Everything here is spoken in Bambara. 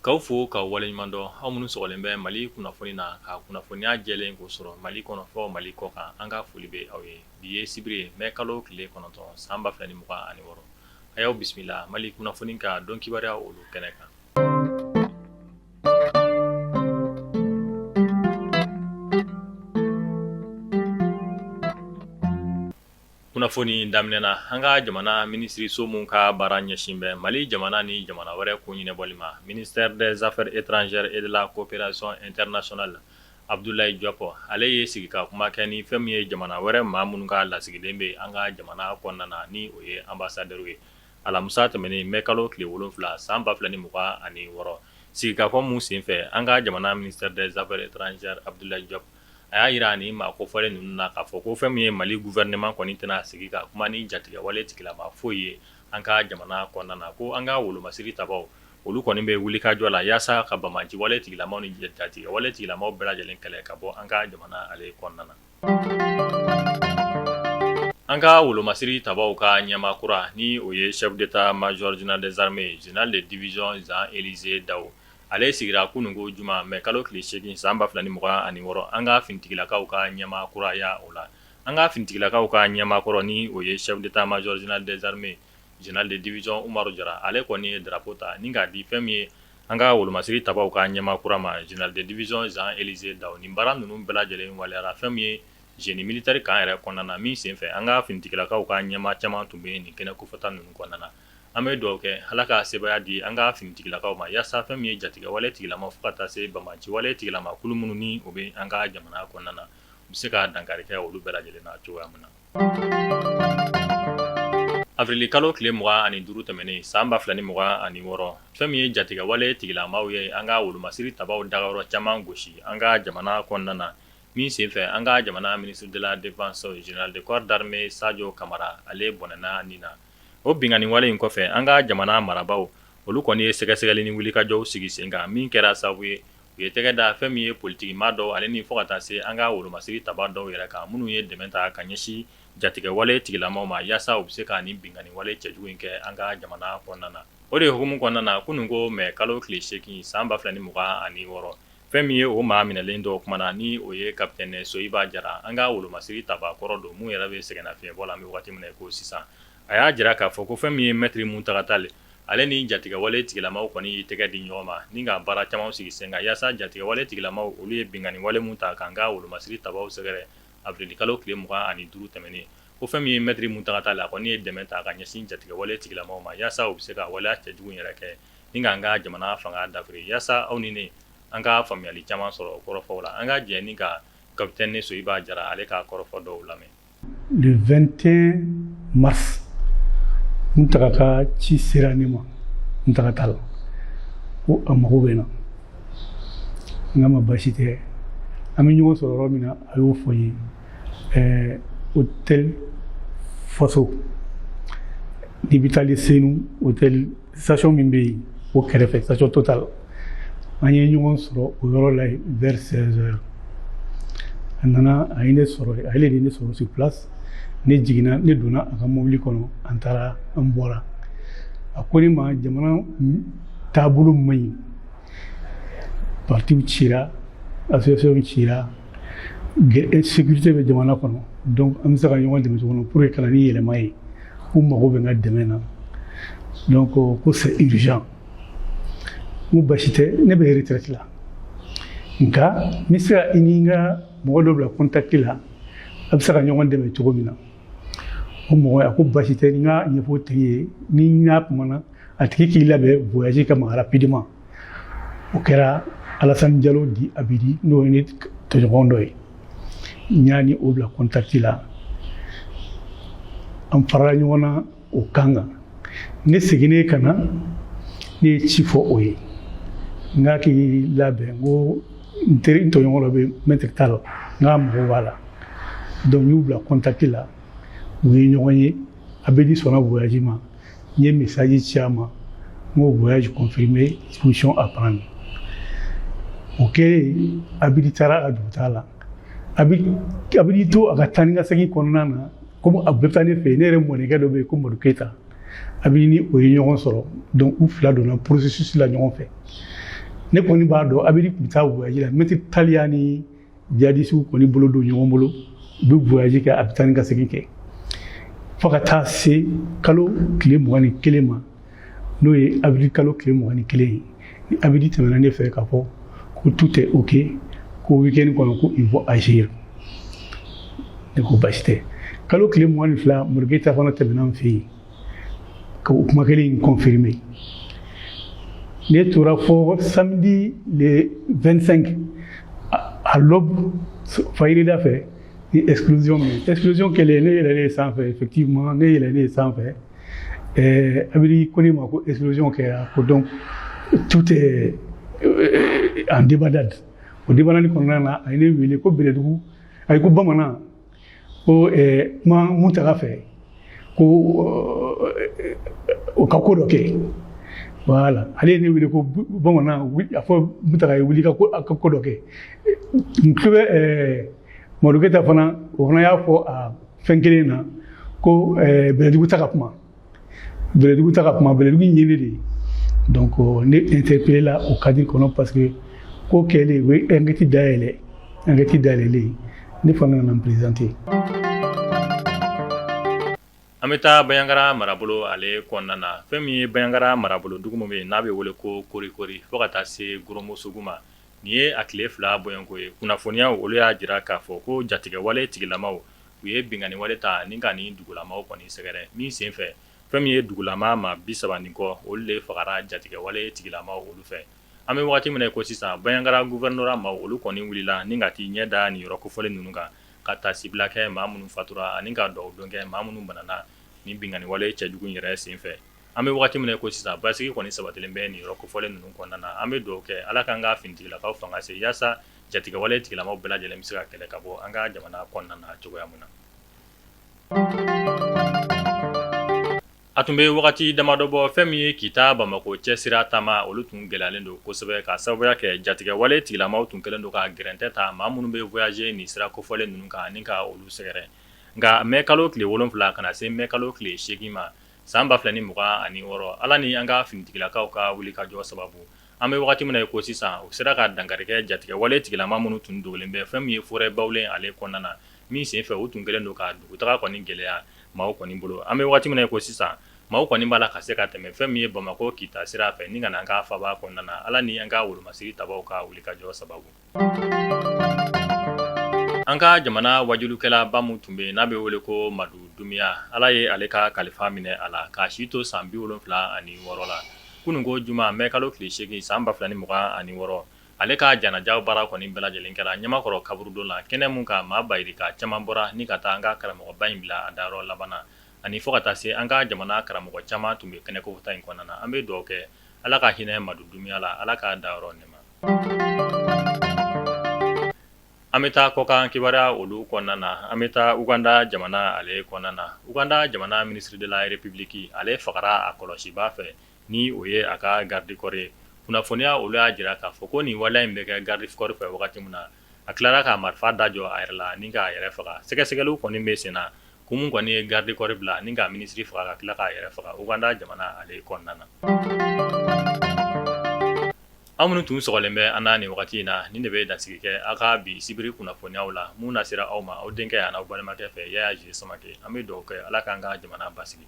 K'aw fo ka waleɲuman dɔn aw minnu sɔgɔlen bɛ Mali kunnafoni na ka kunnafoniya jɛlen k'o sɔrɔ Mali kɔnɔ fɔ Mali kɔ kan an ka foli bɛ aw ye bi ye sibiri ye mai kalo tile 9 san 2026 a y'aw bisimila Mali kunnafoni ka dɔn kibaruya olu kɛnɛ kan. Kunnafoni daminɛna an ka jamana minisiriso mun ka baara ɲɛsin bɛ Mali jamana ni jamana wɛrɛ ko ɲɛnabɔli ma ministère des affaires étrangères et de la coopération internationale Abdoulaye Diop ale ye sigi ka kuma kɛ ni fɛn min ye jamana wɛrɛ maa minnu ka lasigiden bɛ an ka jamana kɔnɔna na ni o ye ambassadeur ye alamisa tɛmɛnen mai kalo tile 7 san 2026 sigikafɔ mun senfɛ an ka jamana ministère des affaires étrangères Abdoulaye Diop a y'a yira ni maa kofɔlen ninnu na k'a fɔ ko fɛn min ye Mali gouvernement kɔni tɛna sigi ka kuma ni jatigɛ wale tigilama foyi ye an ka jamana kɔnɔna na ko an ka wolomasiri tabaw olu kɔni bɛ wuli ka jɔ la yaasa ka bamaji wale tigilamaw ni jatigɛ wale tigilamaw bɛɛ lajɛlen kɛlɛ ka bɔ an ka jamana ale kɔnɔna na. An ka wolomasiri tabaw ka ɲɛma kura ni o ye chef d'état major général des armées général de division Jean Élisée Dawo ale sigira kunungo juma mai kalo tile 8 san 2026 an ka finitigilakaw ka ɲɛma kuraya o la an ka finitigilakaw ka ɲɛma kɔrɔ ni o ye chef d'état major général des armées général de division Umaru Jara ale kɔni ye drapeau ta ni k'a di fɛn min ye an ka wolomasiri tabaw ka ɲɛma kura ma général de division Jean Élisée Dawo nin baara ninnu bɛɛ lajɛlen waliyara fɛn min ye génie militaire kan yɛrɛ kɔnɔna na min senfɛ an ka finitigilakaw ka ɲɛma caman tun bɛ nin kɛnɛ kofɔta ninnu kɔnɔna na an bɛ dugawu kɛ Ala ka sebaya di an ka finitigilakaw ma yaasa fɛn min ye jatigɛ wale tigilama fo ka taa se bamaji wale tigilama kulu minnu ni o bɛ an ka jamana kɔnɔna na u bɛ se ka dankari kɛ olu bɛɛ lajɛlen na cogoya min na. Avril kalo tile 25 tɛmɛnen san 2026 fɛn min ye jatigɛ wale tigilamaw ye an ka wolomasiri tabaw dagayɔrɔ caman gosi an ka jamana kɔnɔna na min senfɛ an ka jamana ministre de la défense général de corps d'armée Sadio Kamara ale bɔnɛna nin na. O bingani wale in kɔfɛ an ka jamana marabaw olu kɔni ye sɛgɛsɛgɛli ni wulikajɔw sigi sen kan min kɛra sababu ye u ye tɛgɛ da fɛn min ye politique maa dɔw ale ni fo ka taa se an ka wolomasiri taba dɔw yɛrɛ kan minnu ye dɛmɛ ta ka ɲɛsin jatigɛ wale tigilamaw ma yaasa u bɛ se ka nin bingani wale cɛjugu in kɛ an ka jamana kɔnɔna na. O de hukumu kɔnɔna na kunungo mai kalo tile 8 san 2026 fɛn min ye o maa minɛlen dɔw kumana ni o ye capitaine Soyiba Jara an ka wolomasiri taba kɔrɔ don mun yɛrɛ bɛ sɛgɛnnafiɲɛbɔ la an bɛ wagati min na ko sisan. A y'a jira k'a fɔ ko fɛn min ye maître Muntaka Tall ale ni jatigɛ wale tigilamaw kɔni ye tɛgɛ di ɲɔgɔn ma ni ka baara caman sigi sen kan yaasa jatigɛ wale tigilamaw olu ye bingani wale mun ta k'an ka wolomasiri tabaw sɛgɛrɛ avril kalo tile 25 tɛmɛnen ko fɛn min ye maître Muntaka Tall a kɔni ye dɛmɛ ta ka ɲɛsin jatigɛ wale tigilamaw ma yaasa u bɛ se ka waleya cɛjugu yɛrɛ kɛ ni k'an ka jamana fanga dafiri yaasa aw ni ne an ka faamuyali caman sɔrɔ kɔrɔfɔw la an ka jɛ ni ka capitaine Soyiba Jara ale ka kɔrɔfɔ dɔw lamɛn. Le 21 mars Muntaka ka ci sera ne ma Muntaka Tall ko a mago bɛ na n k'a ma baasi tɛ an bɛ ɲɔgɔn sɔrɔ yɔrɔ min na a y'o fɔ n ye hôtel Faso n'i bɛ taali Senu hôtel station min bɛ yen o kɛrɛfɛ station Total an ye ɲɔgɔn sɔrɔ o yɔrɔ la vers 16 heures a nana a ye ne sɔrɔ a ye ne sɔrɔ sur place ne jiginna ne donna a ka mobili kɔnɔ an taara an bɔra a ko ne ma jamana taabolo man ɲi partiw cira association cira sécurité bɛ jamana kɔnɔ donc an bɛ se ka ɲɔgɔn dɛmɛ cogo min pour que kana ni yɛlɛma ye k'u mago bɛ n ka dɛmɛ na donc ko c'est urgent n ko baasi tɛ ne bɛ retraite la nka n bɛ se ka i ni n ka mɔgɔ dɔ bila contact la a bɛ se ka ɲɔgɔn dɛmɛ cogo min na o mɔgɔ a ko baasi tɛ n ka ɲɛfɔ tigi ye ni n y'a kumana a tigi k'i labɛn voyage kama rapidement o kɛra Alassane Diallo di Abidi n'o ye ne tɔɲɔgɔn dɔ ye n y'a ni o bila contact la an farala ɲɔgɔn na o kan kan ne seginnen ka na ne ye ci fɔ o ye n k'a k'i labɛn n ko n tɔɲɔgɔn dɔ bɛ maître Tall n k'a mago b'a la donc n y'u bila contact la u ye ɲɔgɔn ye Abidi sɔnna voyage ma n ye message ci a ma n ko voyage confirmé disposition à prendre o kɛlen Abidi taara a dugutaa la Abidi to a ka taa ni ka segin kɔnɔna na comme a bɛ taa ne fɛ ne yɛrɛ mɔdenkɛ dɔ bɛ yen ko Madu Keyita Abidi ni o ye ɲɔgɔn sɔrɔ donc u fila donna processus la ɲɔgɔn fɛ ne kɔni b'a dɔn Abedi tun bɛ taa voyage la maitre Taliya ni djihadistes kɔni bolo don ɲɔgɔn bolo u bɛ voyage kɛ a bɛ taa ni ka segin kɛ fo ka taa se kalo tile 21 ma n'o ye Abedi kalo tile 21 ye ni Abedi tɛmɛna ne fɛ k'a fɔ ko tout est ok ko week-end kɔnɔ ko il faut agir ne ko basi tɛ kalo tile 22 Modibo Keyita fana tɛmɛna n fɛ yen ka o kuma kelen in confirmer ne tora fɔ samedi le 25 à l'aube fajirida fɛ ni explosion kɛlen ne yɛlɛlen sanfɛ effectivement ne yɛlɛlen sanfɛ Abedi ko ne ma ko explosion kɛra ko donc tout est en débandade o débandade kɔnɔna na a ye ne wele ko Bɛlɛdugu ayi ko bamanan ko kuma Muntaka fɛ ko o ka ko dɔ kɛ voilà ale ye ne wele ko bamanan a fɔ Muntaka ye wuli ka ko dɔ kɛ n tulo bɛ Modibo Keyita fana o fana y'a fɔ a fɛn kelen na ko Bɛlɛdugu ta ka kuma Bɛlɛdugu ɲini de donc ne interpellé la o cadre kɔnɔ parce que ko kɛlen o ye enquête dayɛlɛlen ne fana nana n présenter. An bɛ taa Bayankara marabolo ale kɔnɔna na fɛn min ye Bayankara marabolo dugu min bɛ yen n'a bɛ wele ko Korikori fo ka taa se Goromosogu ma nin ye a tile 2 bɔɲɔgɔnko ye kunnafoniyaw olu y'a jira k'a fɔ ko jatigɛwale tigilamaw u ye binganiwale ta ni ka nin dugulamaw kɔni sɛgɛrɛ min sen fɛ fɛn min ye dugulama ma 30 ni kɔ olu de fagara jatigɛwale tigilamaw olu fɛ an bɛ wagati min ko sisan Bayankara gouverneur ma olu kɔni wulila ni ka t'i ɲɛ da nin yɔrɔ kofɔlen ninnu kan ka ta sibila kɛ maa minnu fatura ani ka dɔw don kɛ maa minnu banana ni binganiwale cɛjugu yɛrɛ sen fɛ an bɛ wagati min ko sisan basigi kɔni sabatilen bɛ nin yɔrɔ kofɔlen ninnu kɔnɔna na an bɛ dugawu kɛ Ala k'an ka finitigilakaw fanga se yaasa jatigɛwale tigilamaw bɛɛ lajɛlen bɛ se ka kɛlɛ ka bɔ an ka jamana kɔnɔna na cogoya min na. A tun bɛ wagati damadɔ bɔ fɛn min ye Kita Bamako cɛsira taama olu tun gɛlɛyalen don kosɛbɛ ka sababuya kɛ jatigɛwale tigilamaw tun kɛlen don ka gɛrɛntɛ ta maa minnu bɛ voyager nin sira kofɔlen ninnu kan ani ka olu sɛgɛrɛ nka mɛ kalo tile 7 kana se mɛ kalo tile 8 ma san 2026 Ala ni an ka finitigilakaw ka wuli ka jɔ sababu an bɛ wagati min ko sisan u sera ka dankarikɛ jatigɛwale tigilama minnu tun dogolen bɛ fɛn min ye forêt bawlen ale kɔnɔna na min sen fɛ u tun kɛlen don ka dugutaga kɔni gɛlɛya maaw kɔni bolo an bɛ wagati min ko sisan maaw kɔni b'a la ka se ka tɛmɛ fɛn min ye Bamako Kita sira fɛ ni ka na an ka faba kɔnɔna na Ala ni an ka wolomasiri tabaw ka wuli ka jɔ sababu an ka jamana wajulukɛla ba mun tun bɛ n'a bɛ wele ko Madu Dumiya Ala ye ale ka kalifa minɛ a la k'a si to san 76 la kunun ko juma mɛ kalo tile 8 san 2026 ale ka janajaw baara kɔni bɛɛ lajɛlen kɛra Ɲamakɔrɔ kaburudon la kɛnɛ mun ka maa bayirika caman bɔra ni ka taa an ka karamɔgɔba in bila a dayɔrɔ laban na ani fo ka taa se an ka jamana karamɔgɔ caman tun bɛ kɛnɛkota in kɔnɔna na an bɛ dugawu kɛ Ala ka hinɛ Madu Dumiya la Ala ka dayɔrɔ nɛɛma. An bɛ taa kɔkan kibaruya olu kɔnɔna na an bɛ taa Uganda jamana ale kɔnɔna na Uganda jamana ministre de la République ale fagara a kɔlɔsiba fɛ ni o ye a ka garde corps ye kunnafoniya olu y'a jira k'a fɔ ko nin waleya in bɛ kɛ garde corps fɛ wagati min na a tilara ka marifa da jɔ a yɛrɛ la ni k'a yɛrɛ faga sɛgɛsɛgɛliw kɔni bɛ sen na kun mun kɔni ye garde corps bila ni ka ministre faga ka tila k'a yɛrɛ faga Uganda jamana ale kɔnɔna na. An minnu tun sɔgɔlen bɛ an na nin wagati in na nin de bɛ dansigi kɛ a ka bi sibiri kunnafoniyaw la mun na sera aw ma aw denkɛ y'an n'aw balimakɛ fɛ Yaya J Samake an bɛ dugawu kɛ Ala k'an ka jamana basigi.